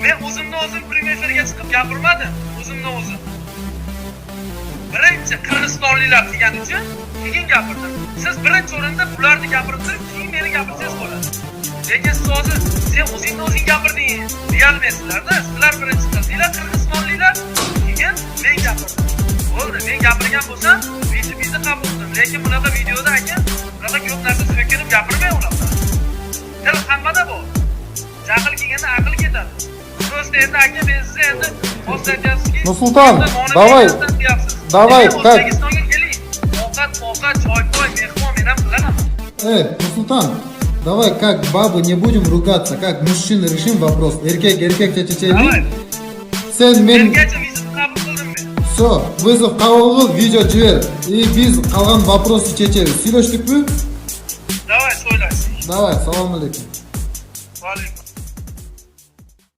Men o'zimni o'zim premyerga chiqib gapirmadim. O'zimni o'zim. Birinchi Qirg'izistonliklar degani uchun keyin gapirdim. Siz birinchi o'rinda ularni gapirib turib, keyin meni gapirsangiz bo'ladi. Lekin siz hozir sen o'zingni o'zing gapirding deyolmaysizlar-da. Sizlar birinchi qildinglar Qirg'izistonliklar, keyin men gapirdim. Bo'ldi, men gapirgan bo'lsam, bizni qabul qildim. Lekin bunaqa videoda aka, bunaqa ko'p narsa so'kinib gapirmay unaqa. Til hammada bor. Jahl kelganda aql ketadi. Просто endi aka men sizga endi o'zlayapsizki. Nursulton, davay, как? O'zbekistonga keling. Ovqat, choy-poy, mehmon men ham qilaman. Нурсултан, давай как бабы не будем ругаться, как мужчины решим вопрос. Erkek chechaylik. Sen men Erkakcha vizit qabul qildim men. Все, вызов qabul qil, video jibir. И biz qolgan вопросы chechaymiz. Сөйлештикmi? Давай, so'ylaysiz. Давай, assalomu alaykum.